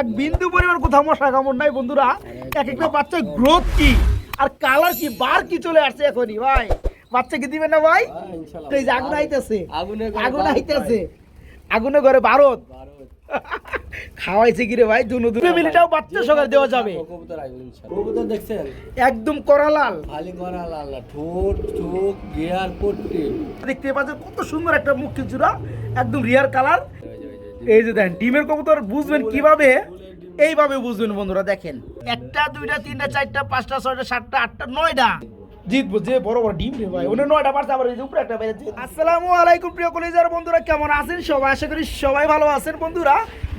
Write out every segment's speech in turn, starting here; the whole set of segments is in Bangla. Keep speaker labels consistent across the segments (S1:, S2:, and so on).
S1: এক বিন্দু পরিমাণ কোথাও মশা কামড় নাই বন্ধুরা। এক একটা বাচ্চার গ্রোথ কি আর কালার কি বার কি চলে আসছে এখনই ভাই। বাচ্চা কি দিবেন না ভাই? এই যে আগুন আইতেছে, আগুন আইতেছে, আগুনে ঘরে ভারত খাওয়াইছে কি রে ভাই? দুনো দুটো মিলিটাও বাচ্চা সকালে দেওয়া যাবে।
S2: কবুতর দেখছেন
S1: একদম করালাল,
S2: খালি করা লাল না, ঠোঁট চোখ গিয়ার পট্টি
S1: দেখতে পাচ্ছেন কত সুন্দর একটা মুখ চূড়া, একদম রিয়ার কালার। এই যে দেখেন ডিমের কবুতর বুঝবেন কিভাবে, এইভাবে বুঝবেন বন্ধুরা। দেখেন একটা দুইটা তিনটা চারটা পাঁচটা ছয়টা সাতটা আটটা নয়টা জিতবো, যে বড় বড় ডিম রে ভাই, ওনে নয়টা পারছে, আবার এই যে উপরে একটা বেড়েছে। আসসালামু আলাইকুম প্রিয় কলেজার বন্ধুরা, কেমন আছেন সবাই? আশা করি সবাই ভালো আছেন বন্ধুরা।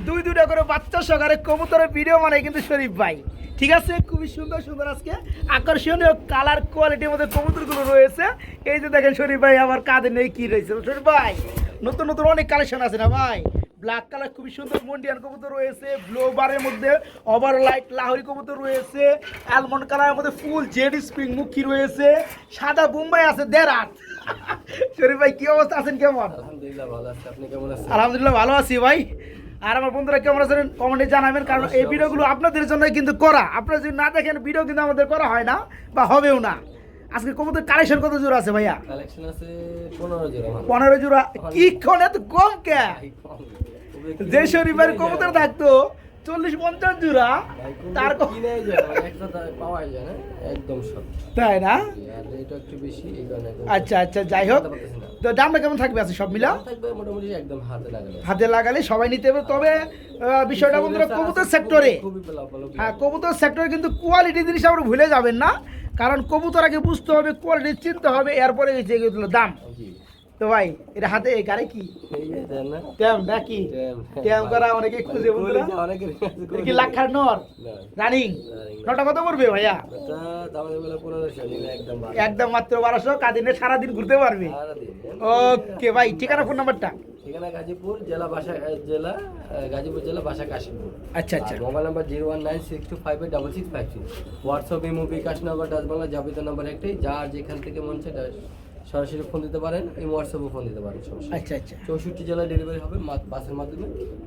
S1: দুইটা করে বাচ্চা সহকারে কবুতরের ভিডিও মানে কিন্তু শরীফ ভাই, ঠিক আছে? খুবই সুন্দর সুন্দর আজকে আকর্ষণীয় কালার কোয়ালিটির মধ্যে কবুতরগুলো রয়েছে। এই যে দেখেন শরীফ ভাই আবার কাঁধে নেই কি রয়েছে শরীফ ভাই, নতুন নতুন অনেক কালেকশন আছে না ভাই। ব্ল্যাক কালার খুবই সুন্দর মন্ডিয়ান কবুতর রয়েছে, ব্লু বারের মধ্যে ওভার লাইট লাহোরি কবুতর রয়েছে, অ্যালমন্ড কালারের মধ্যে ফুল জেড স্প্রিং মুখী রয়েছে, সাদা বোম্বাই আছে দেড়াত। শরীফ ভাই কি অবস্থা আছেন, কেমন?
S2: আলহামদুলিল্লাহ ভালো আছি, আপনি কেমন আছেন?
S1: আলহামদুলিল্লাহ ভালো আছি ভাই। আর আমার বন্ধুরা কেমন আছেন কমেন্টে জানাবেন, কারণ এই ভিডিওগুলো আপনাদের জন্যই কিন্তু করা। আপনারা যদি না দেখেন ভিডিও কিন্তু আমাদের করা হয় না বা হবেও না। আজকে কবুতর কালেকশন কত জোড়া আছে ভাইয়া?
S2: কালেকশন আছে 15 জোড়া।
S1: 15 জোড়া? কি কোন এত কম কে? যে শরীফের কবুতর থাকতো 40-50 জোড়া, তার
S2: কিনে যায় একটা পাওয়া যায় না একদম সব,
S1: তাই না?
S2: আর এটা একটু বেশি এই কারণে।
S1: আচ্ছা আচ্ছা, যাই হোক, তো দামটা কেমন থাকবে আছে সব মিলা?
S2: থাকবে মোটামুটি একদম হাতে লাগালে,
S1: হাতে লাগালে সবাই নিতে হবে। তবে বিষয়টা বন্ধুরা কবুতর সেক্টরে,
S2: খুবই ভালো।
S1: হ্যাঁ কবুতর সেক্টরে কিন্তু কোয়ালিটি জিনিস আমরা ভুলে যাবেন না, কারণ কবুতর আগে বুঝতে হবে, কোয়ালিটি চিনতে হবে, এরপরে এগুলো দাম। তো ভাই এটা হাতে এই গাড়ি কি ট্যাম নাকি? ট্যাম করা অনেকে খুঁজে বন্ধুরা, এটা কি লাখার নর রানিং? নটা কত পড়বে ভাইয়া? একদম মাত্র 1200, কাদিনে সারাদিন ঘুরতে পারবে। ওকে ভাই, ঠিকানা ফোন নাম্বারটা?
S2: ঠিকানা গাজীপুর জেলা বাসা কাশিমপুর।
S1: আচ্ছা আচ্ছা,
S2: মোবাইল নাম্বার 01962586653। হোয়াটসঅ্যাপ ইমো বিকাশনগর ডাচবাংলা যাবিত নাম্বার একটাই, যার যেখান থেকে মন চায় সরাসরি ফোন দিতে পারেন, এই হোয়াটসঅ্যাপে ফোন দিতে পারেন।
S1: আচ্ছা আচ্ছা,
S2: 64 জেলায় ডেলিভারি হবে বাসের মাধ্যমে,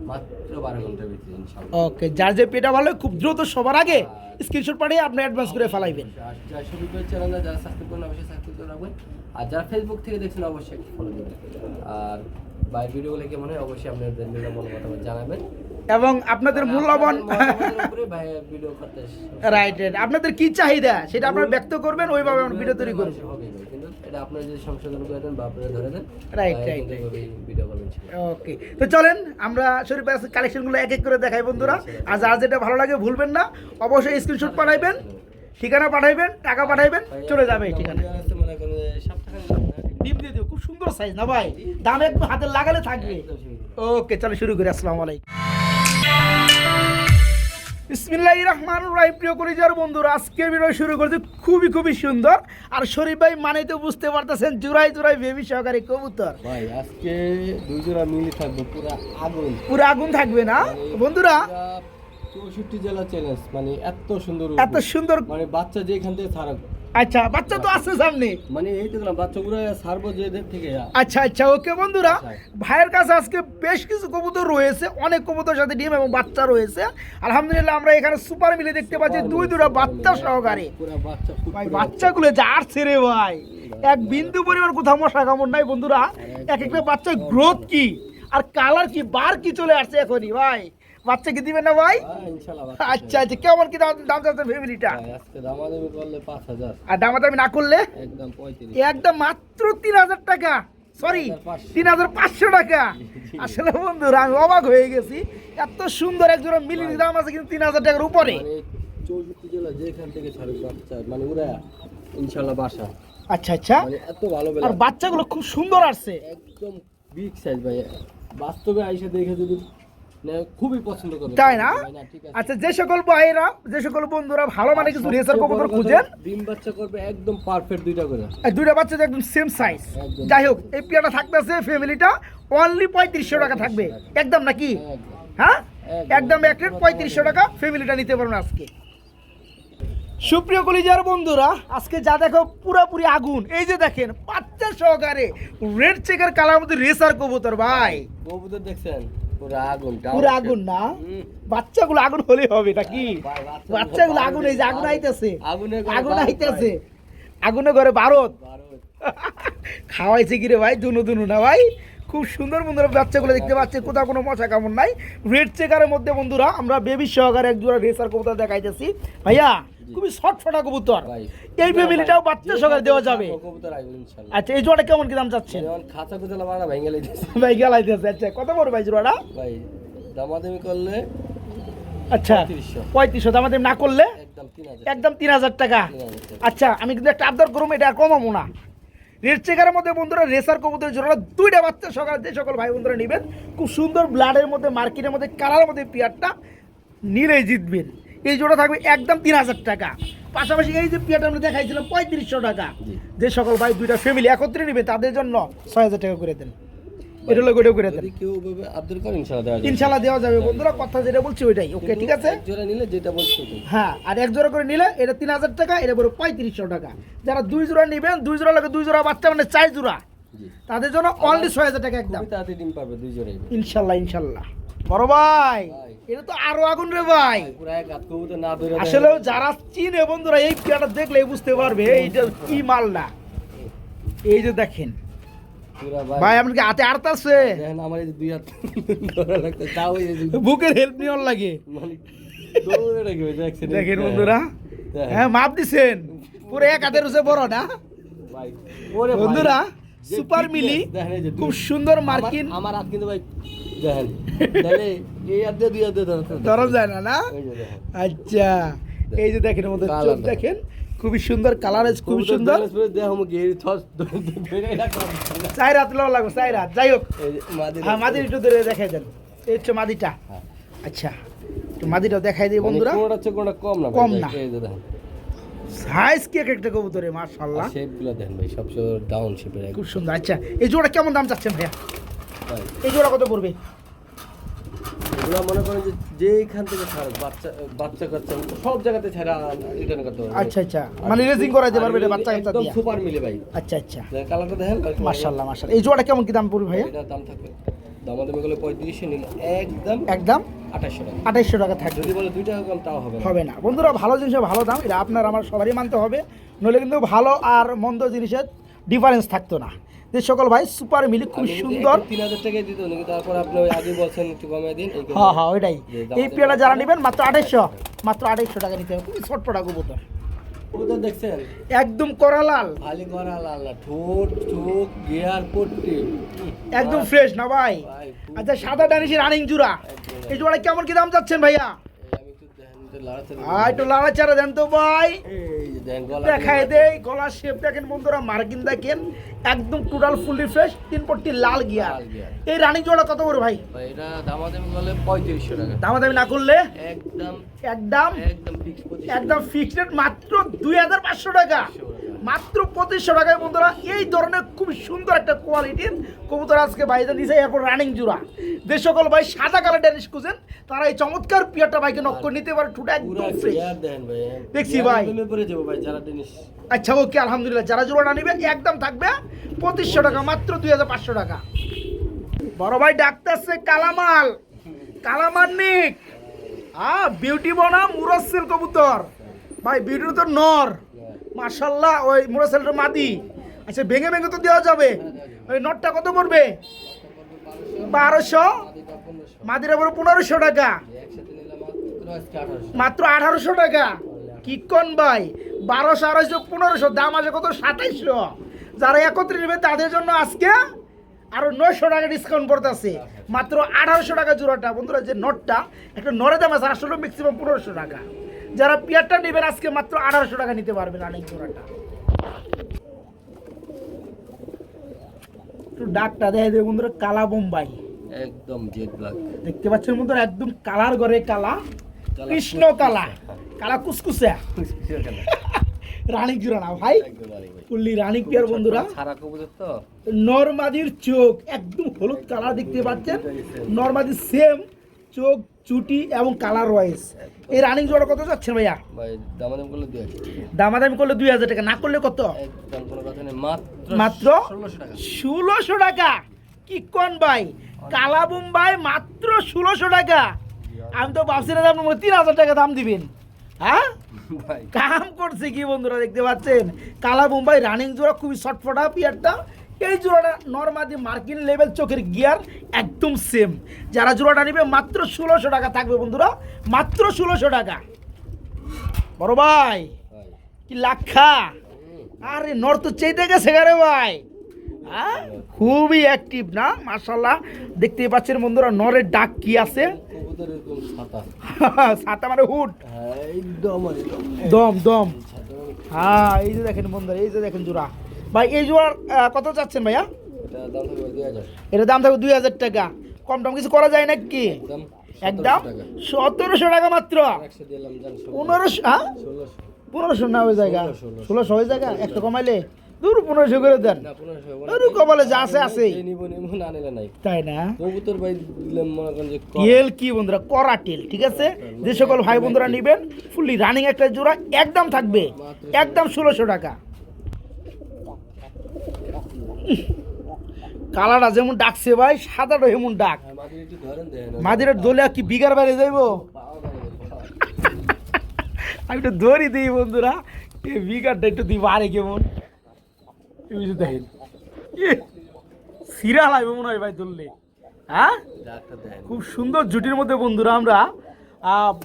S2: মাত্র 12 ঘন্টার ভিতরে ইনশাআল্লাহ।
S1: ওকে, যার যে পেটা ভালো খুব দ্রুত সবার আগে স্ক্রিনশট পাঠিয়ে আপনি অ্যাডভান্স করে ফেলাইবেন।
S2: আর যারা শরীফের চ্যানেলে যারা সাবস্ক্রাইব করেন অবশ্যই সাবস্ক্রাইব করে রাখবেন, আর যারা ফেসবুক থেকে দেখছেন অবশ্যই একটু ফলো দিবেন। আর বাইরের ভিডিওগুলো কেমন হয় অবশ্যই আপনাদের মতামত জানাবেন,
S1: এবং আপনাদের মূল্যবান
S2: ভিডিও করতে
S1: রাইট রাইট, আপনাদের কি চাহিদা সেটা আপনারা ব্যক্ত করবেন, ওইভাবে আমরা ভিডিও তৈরি করব।
S2: কিন্তু এটা আপনারা যদি সংশোধন করে দেন বা আপনারা ধরে দেন,
S1: রাইট রাইট,
S2: ভিডিও করবেন।
S1: ওকে, তো চলেন আমরা শরীফ ভাই কালেকশনগুলো এক এক করে দেখাই বন্ধুরা। আর যার যেটা ভালো লাগে ভুলবেন না, অবশ্যই স্ক্রিনশট পাঠাইবেন, ঠিকানা পাঠাইবেন, টাকা পাঠাইবেন, চলে যাবে এই ঠিকানা। ডিম দিয়ে দিও, খুব সুন্দর সাইজ না ভাই, দাম একটু হাতে লাগালে থাকবে। ওকে চলো শুরু করি। আসসালামু আলাইকুম, বিসমিল্লাহির রহমানির রহিম। প্রিয় কলিজার বন্ধুরা, আজকের ভিডিও শুরু করছি খুবই সুন্দর। আর শরীফ ভাই মানে তো বুঝতে পারতেছেন, জোড়াই বেবি সহকারে কবুতর
S2: ভাই। আজকে দুই জোড়া মিলি থাকবে,
S1: পুরো আগুন থাকবে না বন্ধুরা।
S2: 64 জেলা চ্যালেঞ্জ, মানে এত সুন্দর মানে বাচ্চা যেখান থেকে ছাড়া।
S1: আচ্ছা, বাচ্চা তো আছে সামনে,
S2: মানে এই তো না বাচ্চাগুলো ছাড়বো যে থেকে।
S1: আচ্ছা আচ্ছা, ওকে বন্ধুরা, ভাইয়ের কাছে আজকে বেশ কিছু কবুতর রয়েছে, অনেক কবুতর সাথে ডিম এবং বাচ্চা রয়েছে। আলহামদুলিল্লাহ আমরা এখানে সুপার মিলে দেখতে পাচ্ছি দুইটা বাচ্চা সহকারে। ভাই বাচ্চাগুলো যার ছেড়ে ভাই, এক বিন্দু পরিমাণ কোথাও মশা কামড় নাই বন্ধুরা। এক একটা বাচ্চার গ্রোথ কি আর কালার কি বার কি চলে আসছে এখনই ভাই। বাচ্চা কি দিবেন না ভাই? আচ্ছা আচ্ছা, কেমন কি দাম চাচ্ছেন ফ্যামিলিটা?
S2: দামাদামি করলে 5000,
S1: আর দামাদামি না করলে
S2: একদম 35,
S1: একদম মাত্র 3000 টাকা, সরি 3500 টাকা। আসলে বন্ধুরা আমি অবাক হয়ে গেছি, এত সুন্দর একজোড়া মিলির দাম আছে কিন্তু 3000 টাকার উপরে।
S2: 64 জেলা যেখান থেকে ছাড়ে বাচ্চা, মানে ওরা ইনশাআল্লাহ বাসা।
S1: আচ্ছা আচ্ছা,
S2: মানে এত ভালো
S1: আর বাচ্চাগুলো খুব সুন্দর আসছে,
S2: একদম বিগ সাইজ ভাই। বাস্তবে আইসা দেখে যদি খুবই পছন্দ করবে,
S1: তাই না? আচ্ছা, যে সকল ভাইরা, যে সকল বন্ধুরা ভালো মানে কিছু রেসার কবুতর খুঁজেন,
S2: ডিম বাচ্চা করবে একদম পারফেক্ট দুইটা করে,
S1: দুইটা বাচ্চা একদম সেম সাইজ। যাই হোক, এই পিয়াটা থাকতেছে ফ্যামিলিটা অনলি 3500 টাকা থাকবে একদম, নাকি? হ্যাঁ একদম এক রেট 3500 টাকা ফ্যামিলিটা নিতে পারবেন আজকে। সুপ্রিয় কলিজার বন্ধুরা, আজকে যা দেখো পুরোপুরি আগুন। এই যে দেখেন বাচ্চা সহকারে রেড চেকার কালার মধ্যে রেসার কবুতর ভাই।
S2: কবুতর দেখছেন পুরো আগুন
S1: পুরো আগুন না, বাচ্চাগুলো আগুন হলে হবে নাকি? বাচ্চাগুলো আগুন, এই যে আগুন আইতেছে, আগুন আইতেছে, আগুনে ঘরে ভারত খাওয়াইছে কি রে ভাই? দুনু দুনু না ভাই, খুব সুন্দর বন্ধুরা বাচ্চাগুলো দেখতে পাচ্ছে, কোথাও কোনো মশা কামড় নাই। রেড চেকারের মধ্যে বন্ধুরা আমরা বেবি সহকারে এক জোড়া রেসার কবুতর দেখাইতেছি ভাইয়া, খুবই ছটফটা কবুতর। এই ফ্যামিলিটাও বাচ্চা সহকারে দেওয়া যাবে। আচ্ছা, এই জোড়াটা কেমন কি দাম চাচ্ছেন?
S2: খাঁচা কুচালা মারা ভাই গেলাইতেছে।
S1: ভাই গেলাইতেছে। আচ্ছা, কত পড়বে ভাই জোড়াটা?
S2: ভাই দামাদামি করলে
S1: আচ্ছা 3500, দামাদামি না করলে
S2: একদম 3000,
S1: একদম 3000 টাকা। আচ্ছা, আমি কিন্তু একটা আবদার করবো, এটা আর কমাবো না। রেড চেকারের মধ্যে বন্ধুরা রেসার কবুতরের জোড়া দুইটা বাচ্চা সকালে যে সকল ভাই বন্ধুরা নেবেন, খুব সুন্দর ব্লাডের মধ্যে, মার্কেটের মধ্যে, কালারের মধ্যে পেয়ারটা নিলেই জিতবেন। এই জোড়া থাকবে একদম 3000 টাকা। পাশাপাশি এই যে পেয়ারটা আমরা দেখাইছিলাম 3500 টাকা। যে সকল ভাই দুইটা ফ্যামিলি একত্রে নেবে তাদের জন্য 6000 টাকা করে দেন। এটা লোক ওইটাও করে দেন,
S2: যদি কেউ ভাবে আব্দুল করিম ইনশাআল্লাহ দেওয়া যাবে।
S1: ইনশাআল্লাহ দেওয়া যাবে বন্ধুরা, কথা যেটা বলছি ওইটাই। ওকে, ঠিক আছে।
S2: এক জোড়া নিলে যেটা বলছি ওটাই।
S1: হ্যাঁ, আর এক জোড়া করে নিলে এটা 3000 টাকা, এটা পুরো 3500 টাকা। যারা দুই জোড়া নেবেন, দুই জোড়া লাগে, দুই জোড়া বাচ্চা মানে 4 জোড়া,
S2: জি,
S1: তাদের জন্য অনলি 6000 টাকা একদম।
S2: খুবই তাড়াতাড়ি ডিম পারবে দুই জোড়াই।
S1: ইনশাল্লাহ ইনশাল্লাহ। বড় ভাই, এটা তো আরো আগুন রে ভাই।
S2: পুরো এক হাত কবুতর না ধরে
S1: আসলে যারা চিনে বন্ধুরা এই পেয়ারটা দেখলে বুঝতে পারবে এইটা কি মাল না। এই যে দেখেন
S2: পুরো
S1: ভাই, আপনার কি হাতে আড়ত আছে?
S2: দেখেন আমার এই যে দুই হাত ধরা লাগতে, তাও এই যে
S1: বুকের হেল্প নেওয়ার লাগে।
S2: মানে দৌড়ে রাখবে দেখছেন।
S1: দেখেন বন্ধুরা, হ্যাঁ মাপ দিছেন, পুরো এক হাতের উসে বড় না
S2: ভাই। ওরে
S1: বন্ধুরা,
S2: যে
S1: সুপার
S2: fitness,
S1: মিলি,
S2: দেখেন এই যে
S1: খুব সুন্দর মার্কিন।
S2: আমার হাত কিন্তু ভাই দেখেন, তাহলে এই হাত দিয়ে দুই হাত দিয়ে ধরতে
S1: ধরা যায় না না?
S2: এই যে দেখেন
S1: আচ্ছা, এই যে দেখেন আমাদের
S2: কালার
S1: চোখ
S2: দেখেন।
S1: দেখেন, খুবই সুন্দর কালার, খুবই সুন্দর।
S2: দেখো মুখে এই থস ধরে রাখলাম।
S1: 4 হাত লওয়া লাগবে, 4 হাত। যাই হোক,
S2: এই যে মাদি
S1: হ্যাঁ মাদির একটু ধরে দেখাই দেন। এই হচ্ছে মাদিটা।
S2: হ্যাঁ।
S1: আচ্ছা, একটু মাদিটাও দেখাই দিই বন্ধুরা।
S2: কোনটা হচ্ছে কোনটা কম না ভাই,
S1: কম না।
S2: এই যে দেখেন
S1: সাইজ কি একটা কবুতরে, মাশাআল্লাহ,
S2: শেপগুলো দেখেন ভাই, সবসময় ডাউন শেপের
S1: খুব সুন্দর। আচ্ছা, এই জোড়া কেমন দাম চাচ্ছেন ভাইয়া?
S2: ভাই।
S1: এই জোড়া কত পড়বে?
S2: এগুলো মনে করেন যে যেখান থেকে ছাড়ো, বাচ্চা কাচ্চা সব জায়গাতে ছাড়া রিটার্ন করতে পারবে।
S1: আচ্ছা আচ্ছা, মানে রেজিং করাইতে পারবে এটা বাচ্চা কাচ্চা
S2: একদম
S1: দিয়া।
S2: সুপার মিলে ভাই।
S1: আচ্ছা আচ্ছা,
S2: কালারটা দেখেন
S1: মাশাআল্লাহ মাশাআল্লাহ। এই জোড়া কেমন কি দাম পড়বে ভাইয়া?
S2: এটার দাম থাকবে দামাদামি করলে 3500 নিলে একদম
S1: একদম
S2: 2800 টাকা।
S1: 2800 টাকা থাকবে।
S2: যদি বলে 2 টাকা কম তাও হবে না।
S1: হবে না বন্ধুরা, ভালো জিনিসের ভালো দাম, এটা আপনার আমার সবারই মানতে হবে, নইলে কিন্তু ভালো আর মন্দ জিনিসের ডিফারেন্স থাকতো না। যে সকল ভাই সুপার মিলি, খুব সুন্দর।
S2: 3000 টাকায় দিত নাকি, তারপর আপনি ওই আগে বলছেন একটু কমিয়ে দিন।
S1: হ্যাঁ হ্যাঁ, ওইটাই। এই পেয়ারা যারা নেবেন মাত্র 2800, মাত্র 2800 টাকা নিতে হবে। খুবই ছোটপটা কবুতর,
S2: ওটা দেখছেন
S1: একদম করা লাল,
S2: খালি করা লাল না, ঠোঁট চোখ গিয়ার পট্টি
S1: একদম ফ্রেশ না ভাই?
S2: ভাই, খুব-
S1: আচ্ছা, সাদা ডানিশি রানিং জুরা, এই জোড়া কেমন কি দাম চাচ্ছেন ভাইয়া?
S2: আমি একটু দেখেন তো লাড়াচাড়া
S1: একটু লাড়াচাড়া দেন তো ভাই,
S2: এই যে দেখেন গলা
S1: দেখাই দেই। গলার শেপ দেখেন বন্ধুরা, মার্কিন দেখেন, একদম টোটাল ফুললি ফ্রেশ, 3 পট্টি লাল গিয়ার।
S2: লাল গিয়ার।
S1: এই রানিং জোড়া কত করে ভাই?
S2: ভাই এটা দামাদামি করলে 3500 টাকা।
S1: দামাদামি না করলে
S2: একদম
S1: একদম
S2: একদম ফিক্স 2500
S1: একদম ফিক্সড রেট মাত্র 2500 টাকা, মাত্র 2500 টাকায় বন্ধুরা। এই ধরনের খুব সুন্দর একটা কোয়ালিটির কবুতর আজকে ভাইজান দিছে, এরপর রানিং জোড়া। যে সকল ভাই সাদা কালার ড্যানিশ খুঁজেন, তারা এই চমৎকার পিয়ারটা ভাইকে নক করে নিতে পারে, ঠুটা
S2: পুরো
S1: একদম ফ্রেশ।
S2: গিয়ার দেখেন ভাই,
S1: দেখছি ভাই।
S2: প্রেমে পড়ে যাবো ভাই যারা জিনিস।
S1: আচ্ছা ওকে, আলহামদুলিল্লাহ। যারা জোড়াটা নিবে একদম থাকবে 2500 টাকা, মাত্র 2500 টাকা। বড় ভাই ডাকতেছে কালামাল, কালামাল নিক, বিউটি বনাম মুরাসেল কবুতর ভাই। বিউটি তো নর, মাশাআল্লাহ, ওই মুরাসেলটা মাদি। আচ্ছা, ভেঙে ভেঙে তো দেওয়া যাবে। ওই নটটা কত পড়বে? 1200, মাদিরা পড়বে 1500 টাকা,
S2: একসাথে নিলাম মাত্র আজকে 1800।
S1: মাত্র 1800 টাকা। কি কোন ভাই, 1200 250 1500, দাম আছে কত? 2700। যারা একত্রে নেবে তাদের জন্য আজকে আরো 900 টাকা ডিসকাউন্ট পড়তেছে, মাত্র 1800 টাকা জোড়াটা। বন্ধুরা, যে নটটা একটা নরে দাম আছে আসলে ম্যাক্সিমাম 1500 টাকা। যারা পিয়ারটা নেবেন আজকে মাত্র 1800 টাকা নিতে পারবেন অনেক জোড়াটা। একটু ডাকটা দেখে দেবে বন্ধুরা, কালা বোম্বাই
S2: একদম জেড ব্ল্যাক
S1: দেখতে পাচ্ছেন বন্ধুরা, একদম কালার ঘরে কালা, কৃষ্ণ কালা, কালা কুসকুসে রানিক জোড়া না ভাই, ফুললি রানিক পিয়ার বন্ধুরা।
S2: সারা কবুতর তো
S1: নরমাদির চোখ একদম হলুদ কালার দেখতে পাচ্ছেন, নরমাদির সেম চোখ, চুটি এবং কালার ওয়াইজ। এই রানিং জোড়া কত যাচ্ছেন ভাইয়া?
S2: ভাই দামাদাম করলে 2000
S1: দামাদামি করলে 2000 টাকা, না করলে কত?
S2: একদম কোনো কথা নেই, মাত্র
S1: মাত্র
S2: 1600 টাকা।
S1: 1600 টাকা। কি কোন ভাই, কালা বোম্বাই মাত্র 1600 টাকা। আমি তো ভাবছি না আপনি 3000 টাকা দাম দিবেন। হ্যাঁ
S2: ভাই
S1: কাম করছে কি বন্ধুরা, দেখতে পাচ্ছেন কালা বোম্বাই রানিং জোড়া, খুবই শর্টফটা পিয়ারটা। এই জোড়াটা নর্মালি মার্কিন লেভেল চোখের গিয়ার একদম সেম। যারা জোড়াটা নিবে মাত্র 1600 টাকা থাকবে বন্ধুরা, মাত্র 1600 টাকা। বড় ভাই
S2: ভাই
S1: কি লাক্ষা, আরে নর তো চেয়ে গেছে রে ভাই। হ্যাঁ খুবই অ্যাক্টিভ না মাশাল্লাহ, দেখতেই পাচ্ছেন বন্ধুরা নরের ডাক কি আছে।
S2: কবুতরের কোন ছাতা,
S1: ছাতা মানে হুড,
S2: হ্যাঁ একদম
S1: দম দম।
S2: ছাতা
S1: হ্যাঁ এই যে দেখেন বন্ধুরা, এই যে দেখেন জোড়া। ভাই এই জোড়ার কত চাচ্ছেন ভাইয়া?
S2: এটা দাম থাকবে 2000,
S1: এটার দাম থাকবে 2000 টাকা। কম টম কিছু করা যায় নাকি?
S2: একদম
S1: একদম 1700 টাকা মাত্র।
S2: 100 দিলাম জান
S1: 1500, হ্যাঁ
S2: 1600
S1: 1500 না হয়ে জায়গা, 1600 হয়ে জায়গা, একটা কমাইলে দূর 1500 করে দেন।
S2: না 1500
S1: আরে কপালে যা আছে আছে,
S2: নিব না নিলে নাই।
S1: তাই না?
S2: কবুতর ভাই দিলাম মনে করেন যে
S1: তেল কি বন্ধুরা, করা তেল, ঠিক আছে। যে সকল ভাই বন্ধুরা নেবেন ফুললি রানিং একটা জোড়া একদম থাকবে একদম 1600 টাকা। কালারটা যেমন ডাকছে ভাই, সাদাটা এমন ডাক।
S2: মাটির একটু ধরেন দেন
S1: মাদিরের দোলে কি বিঘার বাইরে যাইবো? আমি একটু ধরি দিই বন্ধুরা, এই বিঘারটা একটু দিব আরে কেমন দেখেন সিরা লাগবে মনে হয় ভাই ধরলে। হ্যাঁ
S2: ডাক্তার দেন
S1: খুব সুন্দর জুটির মধ্যে বন্ধুরা আমরা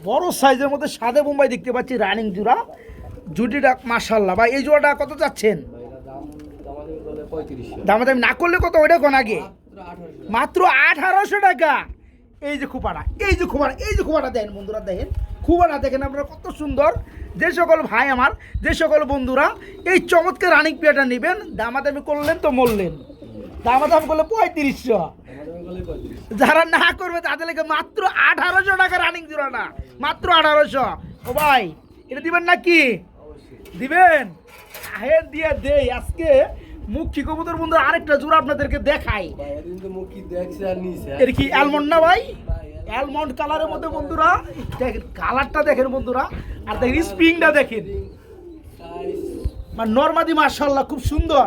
S1: বড় সাইজের মধ্যে সাদা বোম্বাই দেখতে পাচ্ছি রানিং জোড়া। জুটিটা মাশাল্লাহ ভাই। এই জোড়াটা কত চাচ্ছেন? দামাদামি না করলে কত, ওইটা কোন আগে মাত্র 1800 টাকা। এই যে খোপাটা, এই যে খোপাটা, এই যে খোপাটা দেখেন বন্ধুরা, দেখেন খোপাটা দেখেন আপনারা কত সুন্দর। যে সকল ভাই আমার, যে সকল বন্ধুরা এই চমৎকার রানিং পেয়ারটা নেবেন, দামাদামি করলেন তো মরলেন, দামাদাম করলে 3500। যারা না করবে তাদের লেগে মাত্র 1800 টাকা রানিং জোড়াটা, মাত্র 1800। ও ভাই এটা দিবেন নাকি? দিবেন? আহেন দিয়ে দেই। আজকে মুখী কবুতর বন্ধুরা আরেকটা জোড়া আপনাদেরকে দেখাই। এর কি অ্যালমন্ড না ভাই? অ্যালমন্ড কালারের মধ্যে বন্ধুরা দেখেন, কালারটা দেখেন বন্ধুরা, আর দেখেন স্প্রিংটা দেখেন, মানে নরমাদি মাশাআল্লাহ খুব সুন্দর।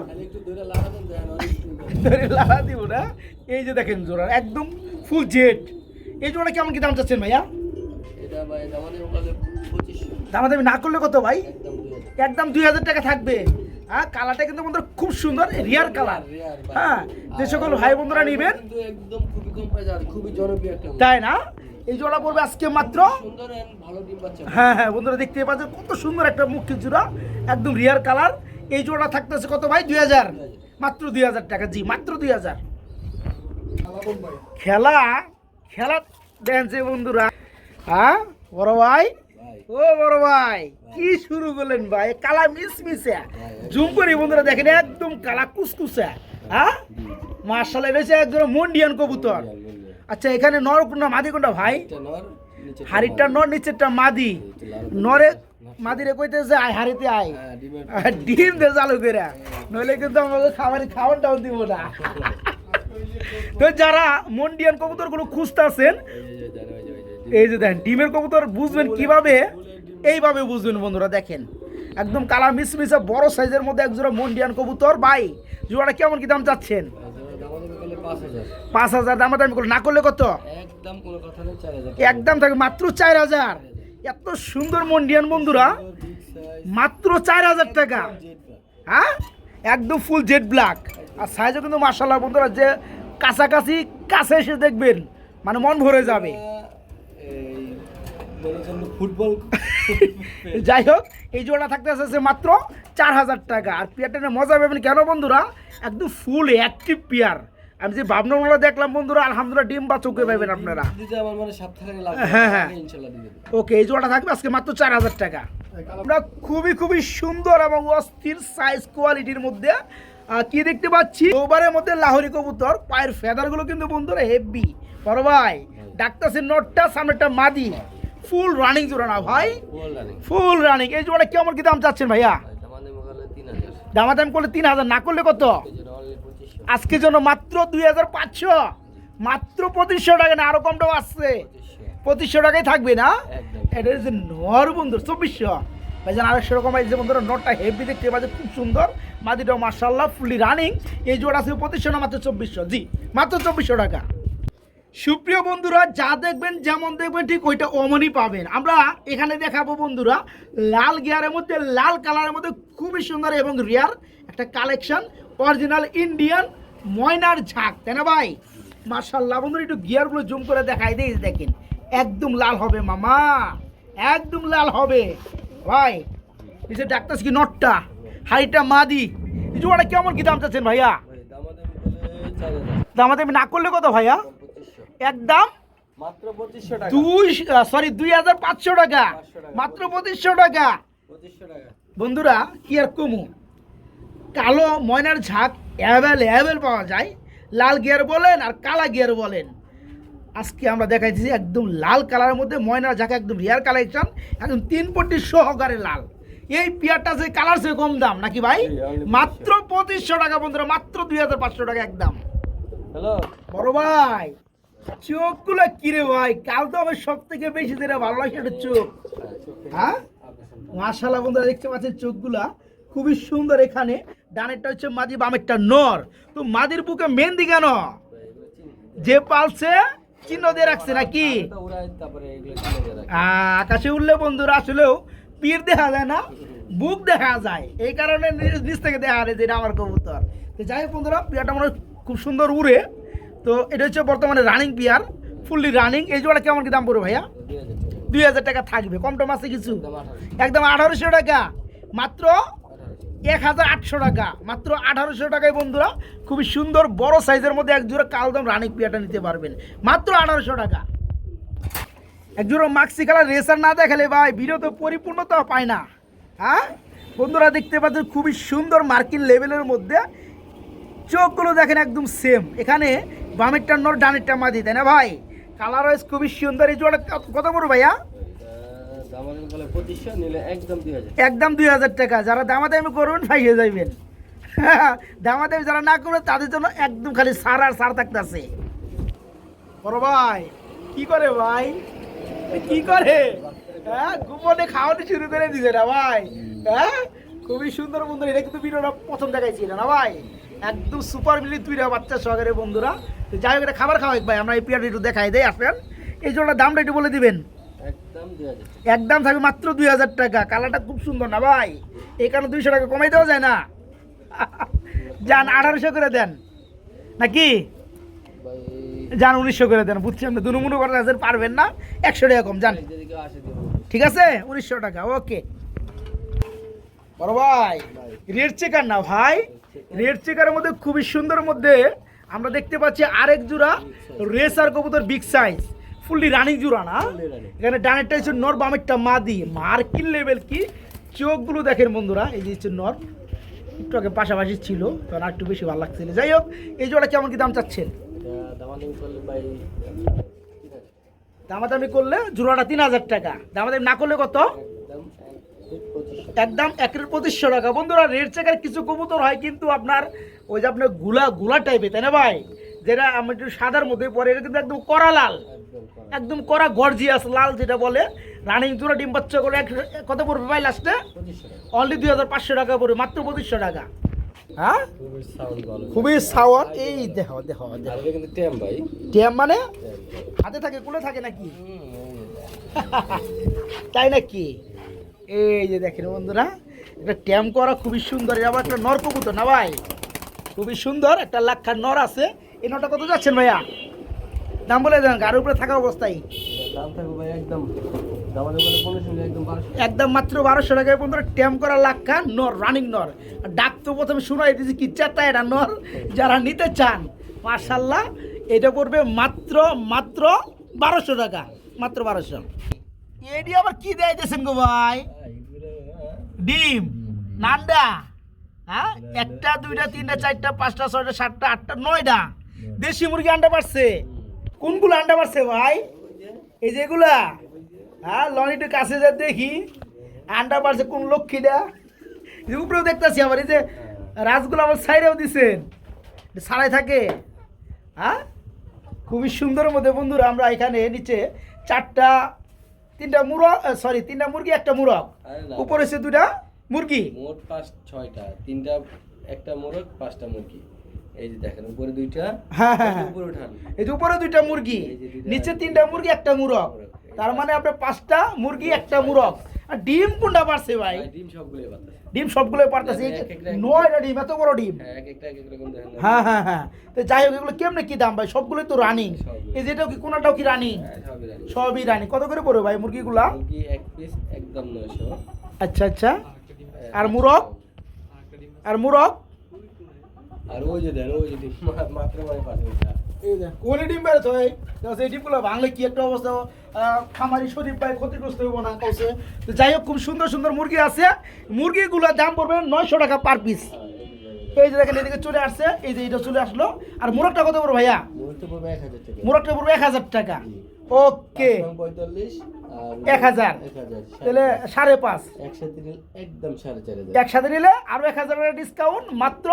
S1: ধরে লাগা দিব না। এই যে দেখেন জোড়া একদম ফুল জেড। এই জোড়া কেমন কি দাম চাচ্ছেন ভাইয়া? দামাদামি না করলে কত ভাই? একদম 2000 টাকা থাকবে। হ্যাঁ কালারটা কিন্তু বন্ধুরা খুব সুন্দর, রিয়ার কালার। হ্যাঁ যে সকল ভাই বন্ধুরা নেবেন
S2: একদম খুবই কম প্রাইস আর খুবই জনপ্রিয় একটা,
S1: তাই না? এই জোড়া পড়বে আজকে মাত্র,
S2: সুন্দর এন্ড ভালো ডিম বাচ্চা।
S1: হ্যাঁ হ্যাঁ বন্ধুরা দেখতে পাচ্ছেন কত সুন্দর একটা মুখী জোড়া, একদম রিয়ার কালার। এই জোড়া থাকতেছে কত ভাই? 2000, মাত্র 2000 টাকা। জি মাত্র 2000। খেলা খেলা দেখছে বন্ধুরা। হ্যাঁ বড় ভাই, ও বড় ভাই কি শুরু করলেন ভাই? কালা মিসমিসে জুম করি বন্ধুরা দেখেন, একদম কালা কুসকুসে। হ্যাঁ মাশাআল্লাহ, এটা হচ্ছে একজন মন্ডিয়ান কবুতর। আচ্ছা এখানে নর কোনটা মাদি কোনটা ভাই? হাড়িটা নর, নিচেরটা মাদি। নরে মাদিরে কইতেছে আয় হাড়িতে আয়, ডিম দে চালু করে, নইলে কিন্তু আমাকে খাবারটাও দিব না। তো যারা মন্ডিয়ান কবুতর গুলো খুঁজতেছেন, এই যে দেখেন ডিমের কবুতর বুঝবেন কিভাবে, এইভাবে বুঝবেন বন্ধুরা। দেখেন একদম কালা মিসমিসে বড় সাইজের মধ্যে একজোড়া মন্ডিয়ান কবুতর। ভাই জোড়াটা কেমন কি দাম চাচ্ছেন? 5000। দামাদামি করলে না করলে কত?
S2: একদম কোনো কথা নেই 4000,
S1: একদম থাকে মাত্র 4000। এত সুন্দর মন্ডিয়ান বন্ধুরা মাত্র 4000 টাকা। হ্যাঁ একদম ফুল জেড ব্ল্যাক, আর সাইজও কিন্তু মাশাআল্লাহ বন্ধুরা, যে কাছাকাছি কাছে এসে দেখবেন মানে মন ভরে যাবে।
S2: ফুটবল
S1: যাই হোক এই জোড়া থাকতে আছে মাত্র 4000 টাকা। আর পেয়ারটা মজা পাবেন কেন বন্ধুরা, একদম ফুল অ্যাক্টিভ পেয়ার। আমি যে ভাবনাগুলো দেখলাম বন্ধুরা, আলহামদুলিল্লাহ ডিম বা চোখে পাবেন আপনারা।
S2: আমার মানে সপ্তাহে লাগবে,
S1: হ্যাঁ হ্যাঁ
S2: ইনশাআল্লাহ দিয়ে দেব।
S1: ওকে এই জোড়া থাকবে আজকে মাত্র 4000 টাকা। আমরা খুবই খুবই সুন্দর এবং অস্থির সাইজ কোয়ালিটির মধ্যে কি দেখতে পাচ্ছি, ওভারের মধ্যে লাহোরি কবুতর। পায়ের ফেদারগুলো কিন্তু বন্ধুরা হেভি। বড় ভাই ডাক্তারসের নটটা, সামনেটা মাদি, ফুল রানিং জোড়া না ভাই? Full running. এই জোড়া কেমন কি দাম চাচ্ছেন ভাইয়া? দামাদাম করলে 3000, না করলে কত? আজকের জন্য মাত্র 2500, মাত্র 2500 টাকা। না আরো কমটাও আসছে, 2500 টাকায় থাকবে না? এটা হচ্ছে নর বন্ধু 2400। ভাইজান 800 রকম এই যে বন্ধুরা নটটা হেভি দেখতে পাচ্ছে, খুব সুন্দর মাদিটা মার্শাল্লাহ ফুলি রানিং। এই জোড়া আছে 2500 না মাত্র 2400? জি মাত্র 2400 টাকা। সুপ্রিয় বন্ধুরা, যা দেখবেন যেমন দেখবেন ঠিক ওইটা অমনই পাবেন। আমরা এখানে দেখাবো বন্ধুরা লাল গিয়ারের মধ্যে, লাল কালারের মধ্যে খুবই সুন্দর এবং রিয়ার একটা কালেকশন, অরিজিনাল ইন্ডিয়ান ময়নার ঝাঁক, তাই না ভাই? মার্শাল্লাহ বন্ধুরা, একটু গিয়ারগুলো জুম করে দেখাই দিই, দেখেন একদম লাল হবে মামা, একদম লাল হবে ভাই। এই যে ডাক্তার কি নটটা, হাইটা মাদি, এই জোড়াটা কেমন কি দাম চাচ্ছেন ভাইয়া? দামাদামি না করলে কত ভাইয়া? একদম
S2: মাত্র 2500 টাকা।
S1: 2500 টাকা, মাত্র 2500 টাকা।
S2: 2500 টাকা
S1: বন্ধুরা কি আর কমু, কালো ময়নার ঝাঁক অ্যাভেলেবেল পাওয়া যায়, লাল গিয়ার বলেন আর কালা গিয়ার বলেন। আজকে আমরা দেখাইছি একদম লাল কালারের মধ্যে ময়নার ঝাঁক, একদম রিয়ার কালেকশন, একদম 3 পট্টি সহকারে লাল। এই পেয়ারটা যে কালার সে কম দাম নাকি ভাই? মাত্র 2500 টাকা বন্ধুরা, মাত্র 2500 টাকা একদম।
S2: হ্যালো
S1: বড় ভাই, চোখগুলো কিরে ভাই, কাল তো আমার সব থেকে বেশি যেটা ভালো লাগে সেটা চোখ। হ্যাঁ মাশাআল্লাহ বন্ধুরা, দেখতে পাচ্ছেন চোখগুলা খুবই সুন্দর। এখানে ডানেরটা হচ্ছে মাদি, বামেরটা নর। তো মাদির বুকে মেহেন্দি কেন? যে পালছে চিহ্ন দিয়ে রাখছে নাকি? আকাশে উঠলে বন্ধুরা আসলেও পীর দেখা যায় না, বুক দেখা যায়, এই কারণে নিচ থেকে দেখা যায় যেটা আমার কবুতর। তো যাই হোক বন্ধুরা, পিয়ারটা মনে হয় খুব সুন্দর উড়ে। তো এটা হচ্ছে বর্তমানে রানিং পিয়ার, ফুললি রানিং। এই জোড়া কেমন কি দাম পড়বে ভাইয়া? 2000 টাকা থাকবে, কম টম আছে কিছু? একদম 1800 টাকা, মাত্র 1800 টাকা, মাত্র 1800 টাকায় বন্ধুরা খুবই সুন্দর বড় সাইজের মধ্যে এক জোড়া কালদম রানিং পিয়ারটা নিতে পারবেন মাত্র 1800 টাকা। এক জোড়া মাক্সি কালার রেসার না দেখালে ভাই ভিডিও তো পরিপূর্ণতা পায় না। হ্যাঁ বন্ধুরা, দেখতে পাচ্ছেন খুবই সুন্দর মার্কিন লেভেলের মধ্যে, চোখগুলো দেখেন একদম সেম। এখানে বামেরটা নর, ডানেরটা মাদি, তাই না ভাই? কালার ওয়াইজ খুবই সুন্দর। এই জোড়া কত বড় ভাইয়া? একদম 2000 টাকা। যারা দামাদামি করবেন পাইয়ে যাইবেন, দামাদামি যারা না করবেন তাদের জন্য একদম খালি সার আর সার থাকতেছে। বড় ভাই কি করে ভাই, কি করে? হ্যাঁ গোপনে খাওয়াতে শুরু করে দিছে না ভাই? হ্যাঁ খুবই সুন্দর বন্ধুরা, এটা কিন্তু ভিডিওটা প্রথম দেখাইছিল না ভাই, একদম সুপার মিলি 2টা বাচ্চা সহকারে বন্ধুরা। তো যাই হোক, এটা খাবার খাওয়াই ভাই, আমরা এই পিয়ারটা একটু দেখাই দেয় আসবেন। এই জন্য দামটা একটু বলে দিবেন। একদম থাকবে মাত্র 2000 টাকা। কালারটা খুব সুন্দর না ভাই, এই কারণে 200 টাকা কমাই দেওয়া যায় না? যান 1800 করে দেন নাকি? যান 1900 করে দেন, বুঝছি আপনি দুনুমুনু করে পারবেন না, 100 টাকা কম যান, ঠিক আছে? 1900 টাকা, ওকে। বড় ভাই রেড চেকার না ভাই, রেড চেকারের মধ্যে খুবই সুন্দর মধ্যে আমরা দেখতে পাচ্ছি আরেক জোড়া রেসার কবুতর, বিগ সাইজ, ফুললি রানিং জোড়া না? এখানে ডানেরটা হচ্ছে নর, বামেরটা মাদি, মার্কিন লেভেল কি চোখগুলো দেখেন বন্ধুরা। এই যে হচ্ছে নর, একটু আগে পাশাপাশি ছিল, তখন আর একটু বেশি ভালো লাগছিল। যাই হোক, এই জোড়া কেমন কি দাম চাচ্ছেন? দামাদামি করলে জোড়াটা 3000 টাকা, দামাদামি না করলে কত? একদম 2500 টাকা। বন্ধুরা রেড চেকার কিছু কবুতর হয় কিন্তু আপনার ওই যে আপনার গুলা টাইপের, তাই না ভাই? যেটা আমি একটু সাদার মধ্যে পরে, এটা কিন্তু একদম কড়া লাল, একদম কড়া গর্জিয়াস লাল যেটা বলে। রানিং জোড়া ডিম বাচ্চা করে কত পড়বে ভাই লাস্টে? অনলি 2500 টাকা পড়বে, মাত্র 2500 টাকা। হ্যাঁ খুবই সাউন্ড। এই দেখো দেখো ট্যাম মানে হাতে থাকে, কোলে থাকে নাকি? তাই নাকি? এই যে দেখেন বন্ধুরা, একটা ট্যাম করা খুবই সুন্দর। এটা আবার একটা নর কবুতর না ভাই, খুবই সুন্দর একটা লাক্ষার নর আছে। এই নরটা কত যাচ্ছেন ভাইয়া? দাম বলে দেন, গাড়ির উপরে থাকা অবস্থায় একদম মাত্র 1200 টাকায় বন্ধুরা ট্যাম করা লাক্ষা নর, রানিং নর। ডাক তো প্রথমে শোনাই দিয়েছি কি চারটা এটা নর, যারা নিতে চান মাশাআল্লাহ এটা পড়বে মাত্র 1200 টাকা, মাত্র 1200। এডি আবার কি দেয়তেছেন গো ভাই? ডিম নান্ডা? হ্যাঁ, 1টা 2টা 3টা 4টা 5টা 6টা 7টা 8টা 9টা দেশি মুরগি আন্ডা পারছে। কোনগুলো আন্ডা পারছে ভাই? এই যেগুলা? হ্যাঁ লনিটা কাছে যা দেখি আন্ডা পারছে কোন লক্ষ্মীটা, উপরেও দেখতেছি। আবার এই যে রাজগুলো আমার সাইডেও দিছেন, ছাড়াই থাকে। হ্যাঁ খুবই সুন্দর মধ্যে বন্ধুরা, আমরা এখানে নিচে 3টা মুরগ, 1টা মুরগ, উপরে হচ্ছে 2টা মুরগি,
S2: মোট 5 6টা, 3টা একটা মোরগ 5টা মুরগি। এই যে দেখেন উপরে 2টা,
S1: হ্যাঁ হ্যাঁ হ্যাঁ।
S2: উপরে উঠান।
S1: এই যে উপরে 2টা মুরগি,
S2: এই যে দুইটা,
S1: নিচে 3টা মুরগি, একটা মুরগ। তার মানে আপনার 5টা মুরগি, একটা মুরগ। আর ডিম কোনটা পারছে ভাই?
S2: ভাই ডিম সবগুলোই বাতাস।
S1: ডিম সবগুলো পারতেছে।
S2: এক
S1: 9টা ডিম, এত বড় ডিম।
S2: হ্যাঁ, এক একটা এক এক রকম দেখেন।
S1: হ্যাঁ হ্যাঁ হ্যাঁ। তো যাই হোক, এগুলো কেমনে কি দাম ভাই? সবগুলোই তো রানিং।
S2: সবগুলো।
S1: এই যেটাও কি, কোনটাও কি রানিং?
S2: হ্যাঁ, সবই রানি।
S1: সবই রানিং। কত করে পড়বে ভাই মুরগিগুলা?
S2: মুরগি এক পিস একদম 900।
S1: আচ্ছা আচ্ছা। আর মুরগ? আর মুরগ?
S2: আর ওই যে দেন, ওই যে ডিম মাত্র মানে 5 মিনিট।
S1: এই যে কোনে ডিম বের তো এই এই ডিমগুলো ভাঙলে কি একটা অবস্থা, খামারি শরীর পায় ক্ষতিগ্রস্ত হইব না কাউছে। তো যাই হোক, খুব সুন্দর সুন্দর মুরগি আছে। মুরগিগুলোর দাম পড়বে 900 টাকা পার পিস। এই যে দেখেন, এদিকে চলে আসছে, এই যে এটা চলে আসলো। আর মুরগটা কত পড়বে ভাইয়া?
S2: মুরগ তো পড়বে 1000 টাকা।
S1: মুরগটা পড়বে 1000 টাকা। ওকে,
S2: 45 আর
S1: 1000।
S2: 1000
S1: তাহলে 5.5।
S2: একসাথে নিলে একদম 4500।
S1: একসাথে নিলে আরো 1000 টাকা ডিসকাউন্ট, মাত্র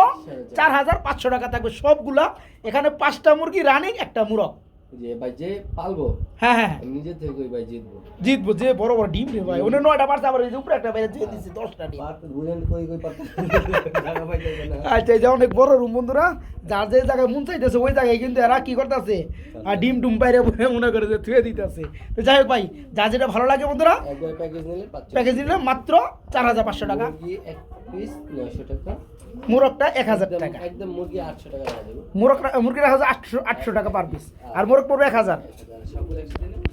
S1: 4500 টাকা থাকবে সবগুলা। এখানে 5টা মুরগি রানিং, একটা মুরগ।
S2: যে ভাই যে পালবো,
S1: হ্যাঁ হ্যাঁ,
S2: আমি নিজে থেকে ওই ভাই জিতবো।
S1: জিতবো। যে বড় বড় ডিম রে ভাই, ওনে 9টা পারছে, আবার এই যে উপরে একটা বাইরে দিয়ে দিছি 10টা ডিম।
S2: পাত বুঝেন কই কই পাত জায়গা পাই যাবে না।
S1: আচ্ছা, এই যে অনেক বড় রুম বন্ধুরা, যার যে জায়গায় মন চাইতেছে ওই জায়গায় কিন্তু এরা কি করতেছে, আর ডিম টুম বাইরে মনে করে যে থুয়ে দিতেছে। তো যাই হোক ভাই, যা যেটা ভালো লাগে বন্ধুরা,
S2: একবার প্যাকেজ নিলে 500
S1: প্যাকেজ নিলে মাত্র 4500 টাকা।
S2: মুরগি এক পিস 900 টাকা।
S1: মুরগটা 1000 টাকা।
S2: একদম মুরগি 800 টাকা দেবো।
S1: মুরগি রাখা 800 টাকা পার পিস। আর মোরগ পড়বে 1000।
S2: সবগুলো একসাথে নিলে